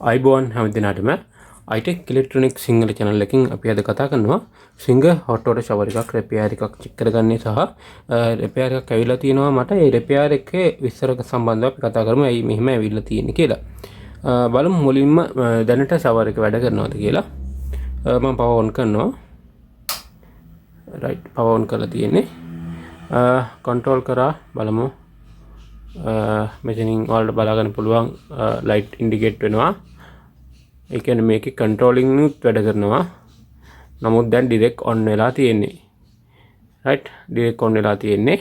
අයිබෝන් හැමදිනාටම I-TEC Electronic Sinhala channel එකකින් අපි අද කතා කරනවා සිංගර් hot water shower එකක් repair එකක් check කරගන්නේ සහ repair එකක් ඇවිල්ලා තියෙනවා මට ඒ repair එකේ විස්තර සම්බන්ධව අපි කතා කරමු ඇයි මෙහෙම ඇවිල්ලා තියෙන්නේ කියලා. බලමු මුලින්ම දැනට shower එක වැඩ කරනවද කියලා. මම power on කරනවා. right power on කරලා තියෙන්නේ. control කරා බලමු. මෙතනින් ඔයාලට බලා ගන්න පුළුවන් light indicate වෙනවා. ඒ කියන්නේ මේකේ controlling නුත් වැඩ කරනවා. නමුත් දැන් direct on වෙලා තියෙන්නේ. right direct on වෙලා තියෙන්නේ.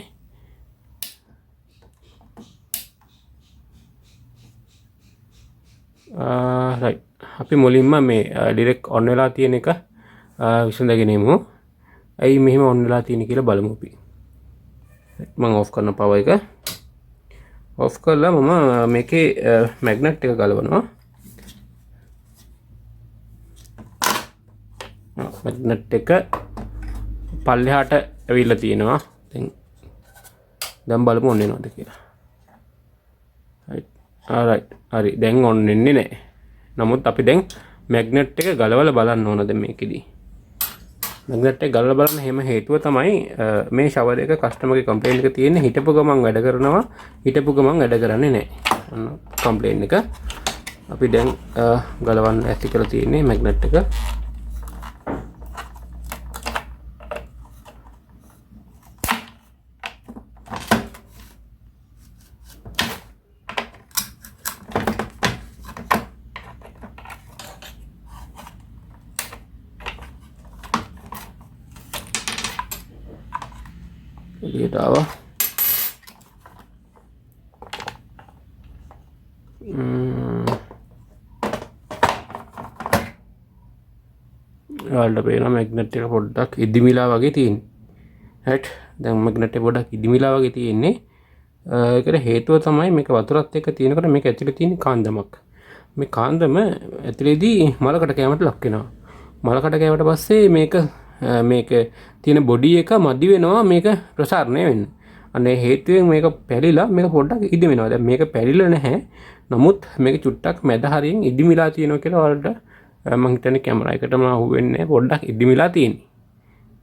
right අපි මුලින්ම මේ direct on වෙලා තියෙන එක විසඳගෙන ඉමු. ඇයි මෙහෙම on වෙලා තියෙන්නේ කියලා බලමු අපි. මම off කරන power එක. off කරලා මම මේකේ magnet එක ගලවනවා. magnet එක පල්ලෙහාට ඇවිල්ලා තියෙනවා. දැන් බලමු on වෙනවද කියලා. right හරි දැන් on වෙන්නේ නැහැ. නමුත් අපි දැන් magnet එක ගලවලා බලන්න ඕන දැන් මේකෙදි. magnet එක ගලවලා බලන්න හැම හේතුව තමයි මේ shower එක customer ගේ complaint එක තියෙන්නේ හිටපු ගමන් වැඩ කරනවා හිටපු ගමන් වැඩ කරන්නේ නැහැ. අන්න complaint එක අපි දැන් ගලවන්න ඇති කරලා තියෙන්නේ magnet එක. එළියට ආවා. ඔයාලට පේනවා මැග්නට් එක පොඩ්ඩක් ඉදිමිලා වගේ තියෙන්නේ. right දැන් මැග්නට් එක පොඩ්ඩක් ඉදිමිලා වගේ තියෙන්නේ. ඒකට හේතුව තමයි මේක වතුරත් එක්ක තියෙනකොට මේක ඇතුලේ තියෙන කාන්දමක්. මේ කාන්දම ඇතුලේදී මලකට කැමට ලක් වෙනවා. මලකට කැමට පස්සේ මේක තියෙන බොඩි එක මදි වෙනවා මේක ප්‍රසාරණය වෙන්න. අනේ හේතුවෙන් මේක පැලිලා මේක පොඩ්ඩක් ඉදිමෙනවා. දැන් මේක පැලිලා නැහැ. නමුත් මේක චුට්ටක් මැද හරියෙන් ඉදිමිලා තියෙනවා කියලා ඔයාලට මම හිතන්නේ කැමරා එකටම අහුවෙන්නේ පොඩ්ඩක් ඉදිමිලා තියෙන්නේ.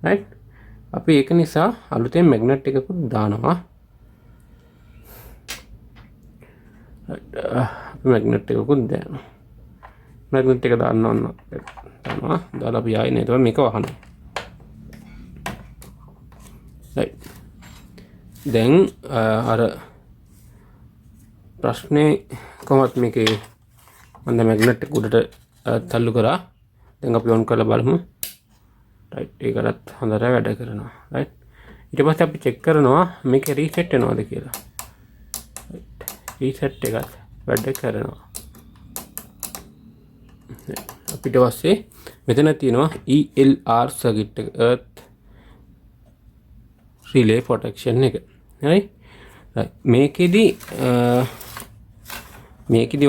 right අපි ඒක නිසා අලුතෙන් මැග්නට් එකකුත් දානවා. අපි මැග්නට් එකකුත් දානවා. මැග්නට් එක දානවා. දාලා අපි ආයෙ නේද මේක වහනවා. දැන් අර ප්‍රශ්නේ කොහොමද මේකේ මම මැග්නට් එක උඩට තල්ලු කරා. දැන් අපි on කරලා බලමු. right ඒකටත් හොඳට වැඩ කරනවා. right ඊට පස්සේ අපි check කරනවා මේක reset වෙනවද කියලා. reset එකත් වැඩ කරනවා. අපිට පස්සේ මෙතන තියෙනවා ELR circuit එක earth relay protection එක. right මේකෙදි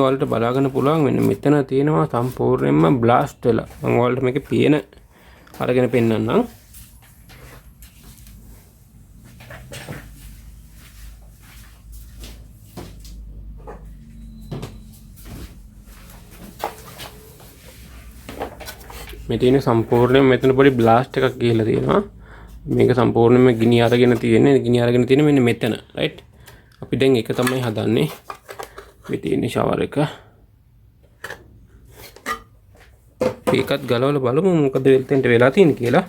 ඔයාලට බලා ගන්න පුළුවන් මෙන්න මෙතන තියෙනවා සම්පූර්ණයෙන්ම blast වෙලා. මම ඔයාලට මේකේ පේන අරගෙන පෙන්නන්නම්. මේ තියෙන සම්පූර්ණයෙන්ම මෙතන පොඩි blast එකක් ගිහිල්ලා තියෙනවා. මේක සම්පූර්ණයෙන්ම ගිනි අරගෙන තියෙන්නේ මෙන්න මෙතන. right අපි දැන් ඒක තමයි හදන්නේ. මේ තියෙන shower එක. ඒකත් ගලවලා බලමු මොකද වෙලෙන්ට වෙලා තියෙන්නේ කියලා.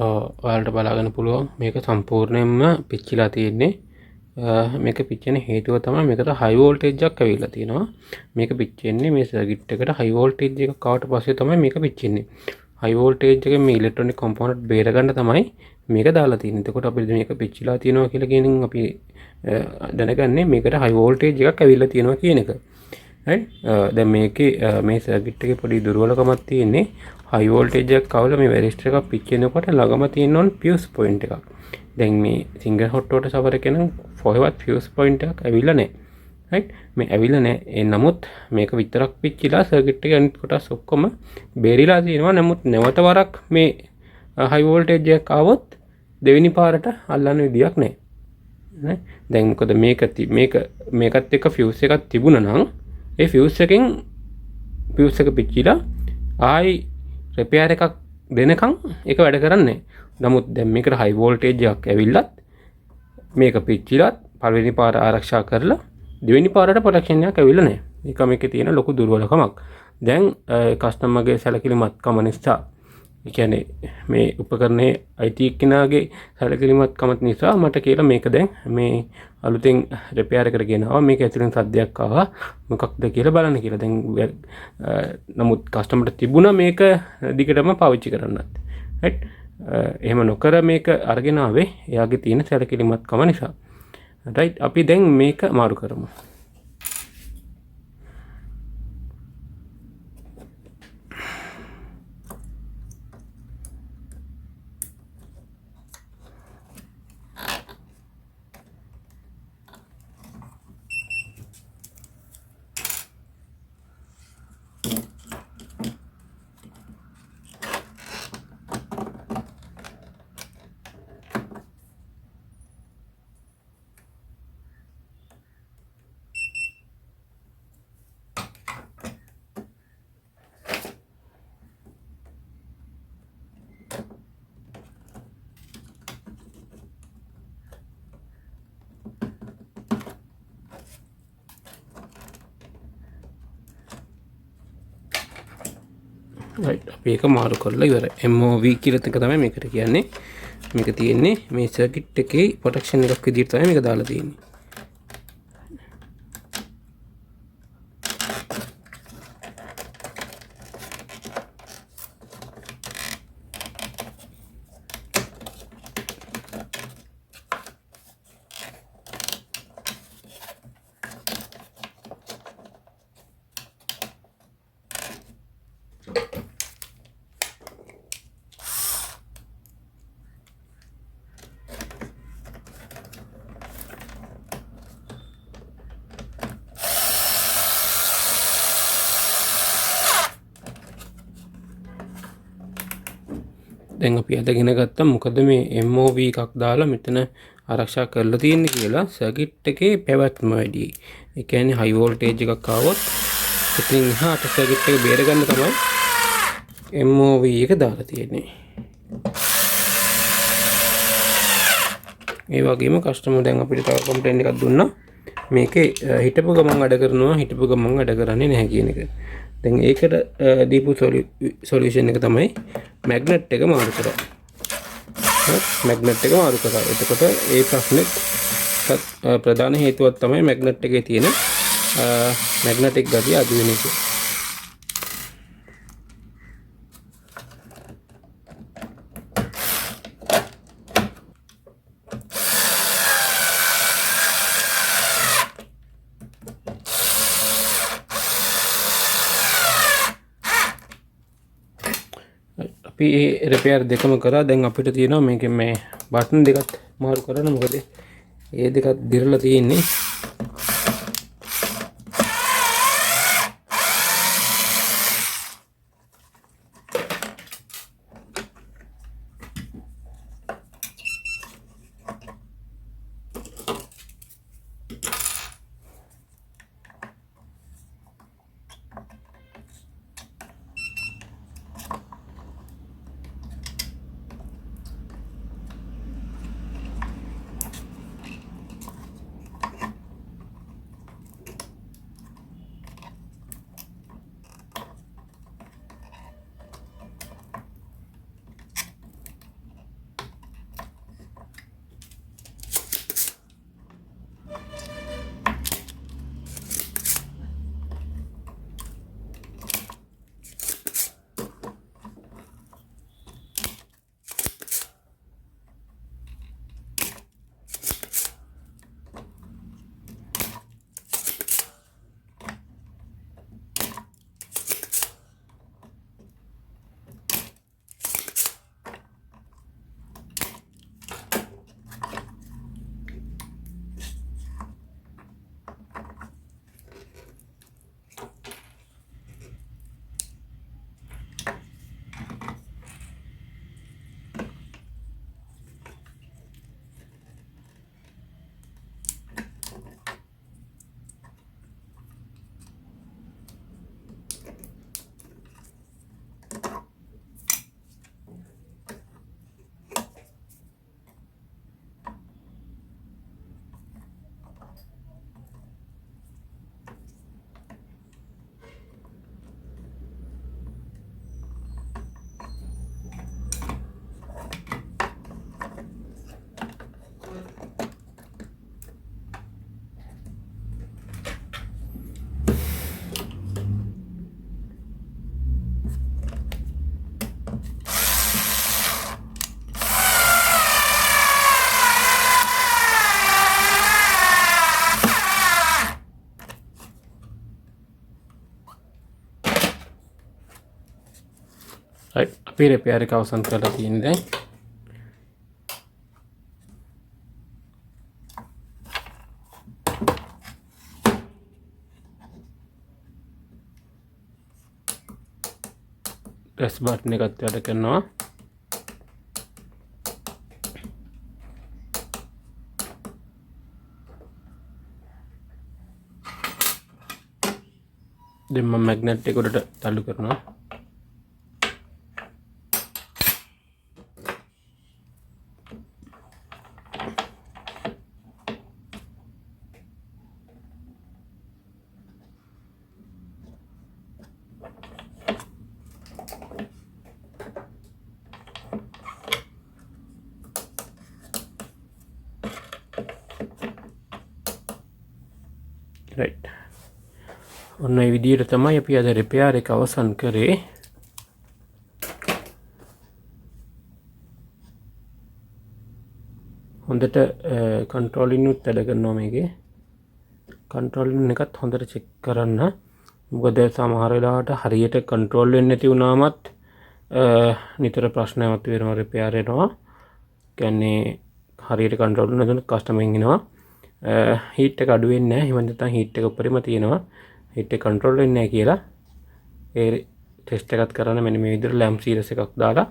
ඔයාලට බලාගන්න පුළුවන් මේක සම්පූර්ණයෙන්ම පිච්චිලා තියෙන්නේ. මේක පිච්චෙන හේතුව තමයි මේකට හයි වෝල්ටේජ් එකක් ඇවිල්ලා තියෙනවා. මේක පිච්චෙන්නේ මේ සර්කිට් එකට හයි වෝල්ටේජ් එකක් ආවට පස්සේ තමයි මේක පිච්චෙන්නේ. හයි වෝල්ටේජ් එකෙන් මේ ඉලෙක්ට්‍රොනික කොම්පොනන්ට් බේර ගන්න තමයි මේක දාලා තියෙන්නේ. එතකොට අපි මේක පිච්චිලා තියෙනවා කියලා කියනින් අපි දැනගන්නේ මේකට හයි වෝල්ටේජ් එකක් ඇවිල්ලා තියෙනවා කියන එක. right? දැන් මේකේ මේ සර්කිට් එකේ පොඩි දුර්වලකමක් තියෙන්නේ. හයි වෝල්ටේජ් එකක් ආවල මේ වැරිස්ටර් එකක් පිච්චෙනකොට ළඟම තියෙන ඕන ෆියුස් පොයින්ට් එකක්. දැන් මේ සිංගල් හොට් වෝටර් සවර් එකේ නම් කොහෙවත් ෆියුස් පොයින්ට් එකක් ඇවිල්ලා නැහැ. right? මේ ඇවිල්ලා නැහැ. ඒ නමුත් මේක විතරක් පිච්චිලා සර්කිට් එකේ අනිත් කොටස් ඔක්කොම බේරිලා තියෙනවා. නමුත් නැවත වරක් මේ හයි වෝල්ටේජ් එකක් ආවොත් දෙවෙනි පාරට අල්ලන්න විදියක් නැහැ. නේ? දැන් මොකද මේකත් එක්ක ෆියුස් එකක් තිබුණා නම් ඒ ෆියුස් එකෙන් ෆියුස් එක පිච්චිලා ආයි රිපෙයාර් එකක් දෙනකන් ඒක වැඩ කරන්නේ. නමුත් දැන් මේකට හයි වෝල්ටේජ් එකක් ඇවිල්ලත් මේක පිච්චිලත් පළවෙනි පාර ආරක්ෂා කරලා දෙවෙනි පාරට ප්‍රොටෙක්ෂන් එකක් ඇවිල්ලා නැහැ. ඒක මේකේ තියෙන ලොකු දුර්වලකමක්. දැන් කස්ටමර්ගේ සැලකිලිමත්කම නිසා ඒ කියන්නේ මේ උපකරණයේ I-TEC කෙනාගේ සැලකිලිමත්කම නිසා මට කියලා මේක දැන් මේ අලුතෙන් රිපෙයාර් එකට ගෙනාවා. මේක ඇතුලෙන් සද්දයක් ආවා. මොකක්ද කියලා බලන්න කියලා. දැන් නමුත් කස්ටමර්ට තිබුණා මේක දිගටම පාවිච්චි කරන්නත්. right? එහෙම නොකර මේක අරගෙන ආවේ එයාගේ තියෙන සැලකිලිමත්කම නිසා. right? අපි දැන් මේක මාරු කරමු. right? අපි ඒක මාරු කරලා ඉවරයි. MOV කියලා එක තමයි මේකට කියන්නේ. මේක තියෙන්නේ මේ සර්කිට් එකේ ප්‍රොටෙක්ෂන් එකක් විදිහට තමයි මේක දාලා තියෙන්නේ. දැන් අපි අදගෙන ගත්තා මොකද මේ MOV එකක් දාලා මෙතන ආරක්ෂා කරලා තියෙන්නේ කියලා සර්කිට් එකේ පැවැත්ම වැඩි. ඒ කියන්නේ හයි වෝල්ටේජ් එකක් ආවොත් ඉතින් එහාට සර්කිට් එක බේර ගන්න තමයි MOV එක දාලා තියෙන්නේ. ඒ වගේම කස්ටමර් දැන් අපිට තව කම්ප්ලේන්ට් එකක් දුන්නා. මේකේ හිටපු ගමන් වැඩ කරනවා හිටපු ගමන් වැඩ කරන්නේ නැහැ කියන එක. දැන් ඒකට දීපු සොලියුෂන් එක තමයි මැග්නට් එක මාරු කරා. මැග්නට් එක මාරු කරා. එතකොට ඒ ප්‍රශ්නේ ප්‍රධාන හේතුවක් තමයි මැග්නට් එකේ තියෙන මැග්නටික් ගතිය අඩු වෙන එක. අපි රිපෙයාර් දෙකම කරා. දැන් අපිට තියෙනවා මේකේ මේ බටන් දෙකත් මාරු කරන්න. මොකද ඒ දෙකත් දිරලා තියෙන්නේ. අපි රිපෙයාර් එක අවසන් කරලා තියෙන්නේ දැන්. press button එකත් වැඩ කරනවා. දැන් මම මැග්නට් එක උඩට තල්ලු කරනවා. right. ඔන්න ඒ විදිහට තමයි අපි අද රිපෙයාර් එක අවසන් කරේ. හොඳට කන්ට්‍රෝලින් උත් වැඩ කරනවා මේකේ. කන්ට්‍රෝලින් එකත් හොඳට චෙක් කරන්න. මොකද සමහර වෙලාවට හරියට කන්ට්‍රෝල් වෙන්නේ නැති වුණාමත් නිතර ප්‍රශ්නයක් වෙනවා රිපෙයාර් වෙනවා. කියන්නේ හරියට කන්ට්‍රෝල් නැතුනොත් කස්ටමරෙන් එනවා. හීට් එක අඩු වෙන්නේ නැහැ. එහෙම නැත්නම් හීට් එක උඩරිම තියෙනවා. හීට් එක කන්ට්‍රෝල් වෙන්නේ නැහැ කියලා ඒ ටෙස්ට් එකත් කරන්න මෙන්න මේ විදිහට ලැම්ප් සීරීස් එකක් දාලා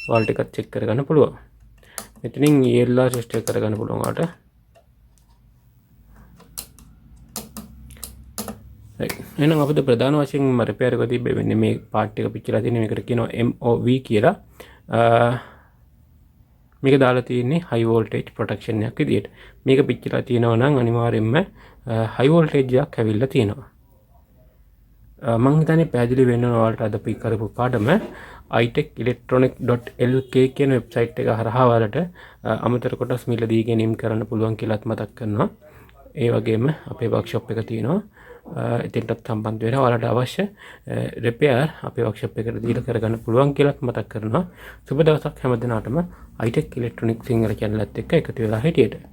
වෝල්ට් එකත් චෙක් කරගන්න පුළුවන්. මෙතනින් ELR ටෙස්ට් එක කරගන්න පුළුවන් වාට. එහෙනම් අපිට ප්‍රධාන වශයෙන් රිපෙයාර් එක තිබ්බේ වෙන්නේ මේ පාර්ට් එක පිච්චිලා තියෙන මේකට කියනවා MOV කියලා. මේක දාලා තියෙන්නේ high voltage protection එකක් විදියට. මේක පිච්චිලා තියෙනවා නම් අනිවාර්යයෙන්ම high voltage එකක් ඇවිල්ලා තියෙනවා. මම හිතන්නේ පැහැදිලි වෙන්න ඕන ඔයාලට අද අපි කරපු පාඩම I-TEC Electronic.lk කියන වෙබ්සයිට් එක හරහා ඔයාලට අමතර කොටස් මිලදී ගැනීම කරන්න පුළුවන් කියලාත් මතක් කරනවා. ඒ වගේම අපේ වර්ක්ෂොප් එක තියෙනවා. එතෙන්ටත් සම්බන්ධ වෙලා ඔයාලට අවශ්‍ය රිපෙයාර් අපේ වර්ක්ෂොප් එකට දීලා කරගන්න පුළුවන් කියලාත් මතක් කරනවා. සුබ දවසක් හැම දිනාටම I-TEC Electronic සිංහල channel එකත් එක්ක එකතු වෙලා හිටියට.